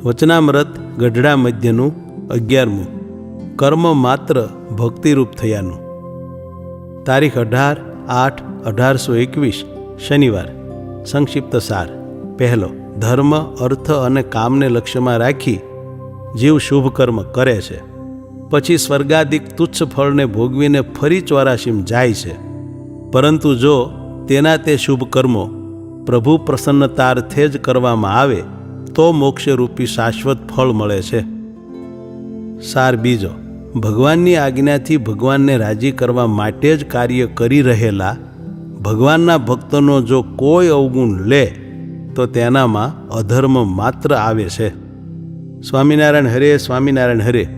વચનામૃત ગઢડા મધ્યનું 11મું કર્મ માત્ર ભક્તિરૂપ થયાનું. તારીખ 18/8/1821 શનિવાર. સંક્ષિપ્ત સાર. પહેલો, ધર્મ, અર્થ અને કામને લક્ષ્યમાં રાખી જીવ શુભ કર્મ કરે છે. પછી સ્વર્ગાદિક તુચ્છ ફળને ભોગવીને ફરી 84 જાય છે. પરંતુ જો તેના તે શુભ કર્મો પ્રભુ પ્રસન્નતાર્થે જ કરવામાં આવે તો મોક્ષરૂપી શાશ્વત ફળ મળે છે. સાર બીજો, ભગવાનની આજ્ઞાથી ભગવાનને રાજી કરવા માટે જ કાર્ય કરી રહેલા ભગવાનના ભક્તોનો જો કોઈ અવગુણ લે તો તેનામાં અધર્મ માત્ર આવે છે. સ્વામિનારાયણ હરે, સ્વામિનારાયણ હરે.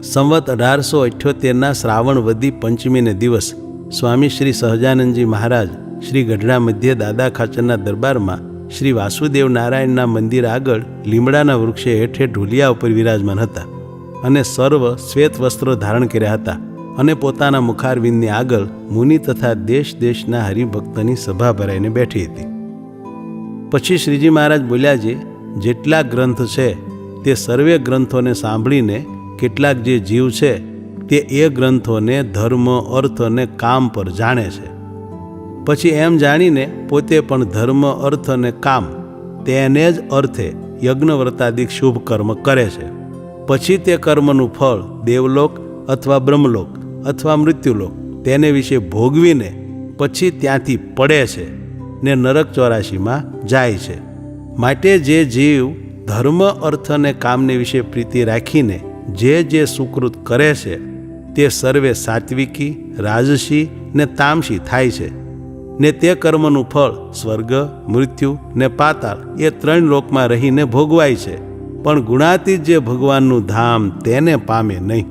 સંવત 1878 શ્રાવણ વદી પંચમીને દિવસ સ્વામી શ્રી સહજાનંદજી મહારાજ શ્રી ગઢડા મધ્ય દાદા ખાચરના દરબારમાં શ્રી વાસુદેવ નારાયણના મંદિર આગળ લીમડાના વૃક્ષે હેઠે ઢોલિયા ઉપર વિરાજમાન હતા અને સર્વ શ્વેત વસ્ત્રો ધારણ કર્યા હતા અને પોતાના મુખારવિંદની આગળ મુનિ તથા દેશ દેશના હરિભક્તની સભા ભરાઈને બેઠી હતી. પછી શ્રીજી મહારાજ બોલ્યા, જેટલા ગ્રંથ છે તે સર્વે ગ્રંથોને સાંભળીને કેટલાક જે જીવ છે તે એ ગ્રંથોને ધર્મ, અર્થ અને કામ પર જાણે છે. પછી એમ જાણીને પોતે પણ ધર્મ, અર્થ અને કામ તેને જ અર્થે યજ્ઞવ્રતાદિક શુભ કર્મ કરે છે. પછી તે કર્મનું ફળ દેવલોક અથવા બ્રહ્મલોક અથવા મૃત્યુલોક તેને વિશે ભોગવીને પછી ત્યાંથી પડે છે ને નરક 84માં જાય છે. માટે જે જીવ ધર્મ, અર્થ અને કામને વિશે પ્રીતિ રાખીને જે સુકૃત કરે છે તે સર્વે સાત્વિકી, રાજસી ને તામસી થાય છે ને તે કર્મનું ફળ સ્વર્ગ, મૃત્યુ ને પાતાળ એ 3 લોકમાં રહીને ભોગવાય છે. પણ ગુણાતીત જે ભગવાનનું ધામ તેને પામે નહીં.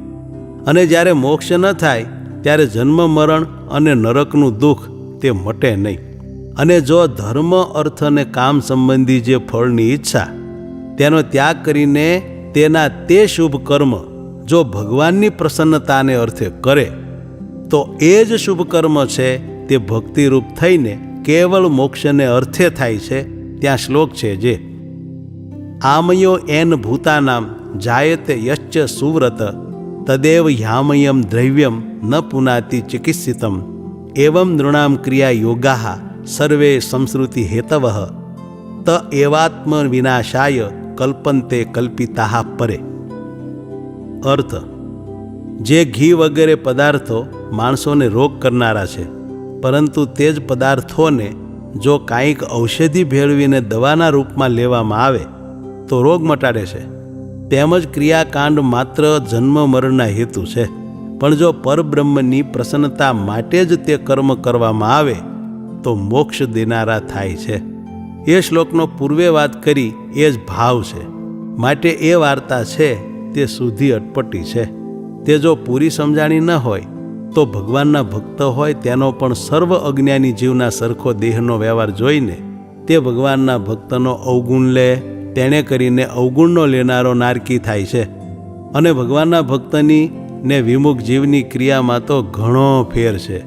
અને જ્યારે મોક્ષ ન થાય ત્યારે જન્મ, મરણ અને નરકનું દુઃખ તે મટે નહીં. અને જો ધર્મ, અર્થ અને કામ સંબંધી જે ફળની ઈચ્છા તેનો ત્યાગ કરીને તેના તે શુભ કર્મ જો ભગવાનની પ્રસન્નતાને અર્થે કરે તો એ જ શુભ કર્મ છે તે ભક્તિરૂપ થઈને કેવળ મોક્ષને અર્થે થાય છે. ત્યાં શ્લોક છે જે આમયો એન ભૂતાનામ જાયતે યશ્ચ સુવ્રત તદેવ યામયમ દ્રવ્યમ ન પુનાતિ ચિકિત્સિતમ એવં નૃણામ ક્રિયા યોગા સર્વે સંસ્કૃતિ હેતવઃ ત એવાત્મ વિનાશાય કલ્પંતે કલ્પિતા પરે. અર્થ, જે ઘી વગેરે પદાર્થો માણસોને રોગ કરનારા છે, પરંતુ તે જ પદાર્થોને જો કાંઈક ઔષધિ ભેળવીને દવાના રૂપમાં લેવામાં આવે તો રોગ મટાડે છે. તેમજ ક્રિયાકાંડ માત્ર જન્મ મરણના હેતુ છે. પણ જો પરબ્રહ્મની પ્રસન્નતા માટે જ તે કર્મ કરવામાં આવે તો મોક્ષ દેનારા થાય છે. એ શ્લોકનો પૂર્વે વાત કરી એ જ ભાવ છે. માટે એ વાર્તા છે તે સુધી અટપટી છે. તે જો પૂરી સમજાણી ન હોય તો ભગવાનના ભક્ત હોય તેનો પણ સર્વ અજ્ઞાની જીવના સરખો દેહનો વ્યવહાર જોઈને તે ભગવાનના ભક્તનો અવગુણ લે, તેણે કરીને અવગુણનો લેનારો નારકી થાય છે. અને ભગવાનના ભક્તની ને વિમુખ જીવની ક્રિયામાં તો ઘણો ફેર છે.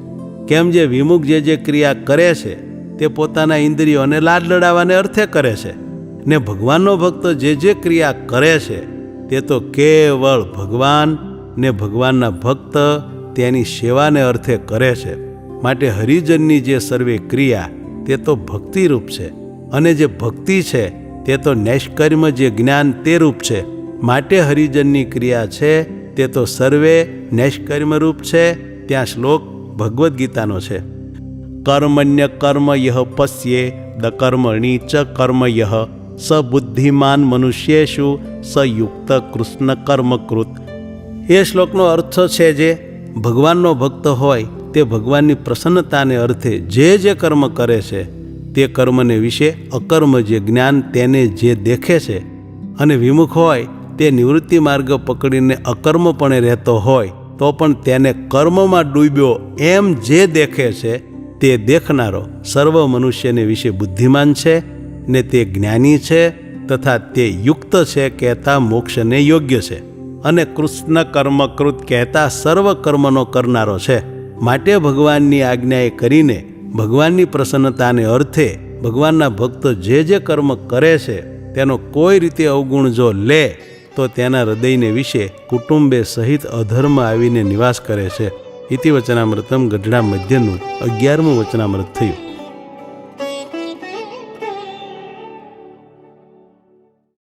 કેમ જે વિમુખ જે ક્રિયા કરે છે તે પોતાના ઇન્દ્રિયોને લાડ લડાવવાને અર્થે કરે છે, ને ભગવાનનો ભક્ત જે ક્રિયા કરે છે તે તો કેવળ ભગવાન ને ભગવાનના ભક્ત તેની સેવાને અર્થે કરે છે. માટે હરિજનની જે સર્વે ક્રિયા તે તો ભક્તિરૂપ છે. અને જે ભક્તિ છે તે તો નૈષ્કર્મ જે જ્ઞાન તે રૂપ છે. માટે હરિજનની ક્રિયા છે તે તો સર્વે નૈષ્કર્મરૂપ છે. ત્યાં શ્લોક ભગવદ્ ગીતાનો છે. કર્મણ્ય કર્મ યહ પશ્યે દકર્મણી ચ કર્મ યહ સ બુદ્ધિમાન મનુષ્યેષુ સ યુક્ત કૃષ્ણ કર્મકૃત. એ શ્લોકનો અર્થ છે જે ભગવાનનો ભક્ત હોય તે ભગવાનની પ્રસન્નતાને અર્થે જે કર્મ કરે છે તે કર્મને વિશે અકર્મ જે જ્ઞાન તેને જે દેખે છે, અને વિમુખ હોય તે નિવૃત્તિ માર્ગ પકડીને અકર્મપણે રહેતો હોય તો પણ તેને કર્મમાં ડૂબ્યો એમ જે દેખે છે તે દેખનારો સર્વ મનુષ્યને વિશે બુદ્ધિમાન છે ને તે જ્ઞાની છે તથા તે યુક્ત છે કહેતા મોક્ષને યોગ્ય છે, અને કૃષ્ણ કર્મકૃત કહેતા સર્વ કર્મનો કરનારો છે. માટે ભગવાનની આજ્ઞાએ કરીને ભગવાનની પ્રસન્નતાને અર્થે ભગવાનના ભક્ત જે કર્મ કરે છે તેનો કોઈ રીતે અવગુણ જો લે તો તેના હૃદયને વિશે કુટુંબે સહિત અધર્મ આવીને નિવાસ કરે છે. ઇતિ વચનામૃતમ ગઢડા મધ્યનું 11મું વચનામૃત થયું.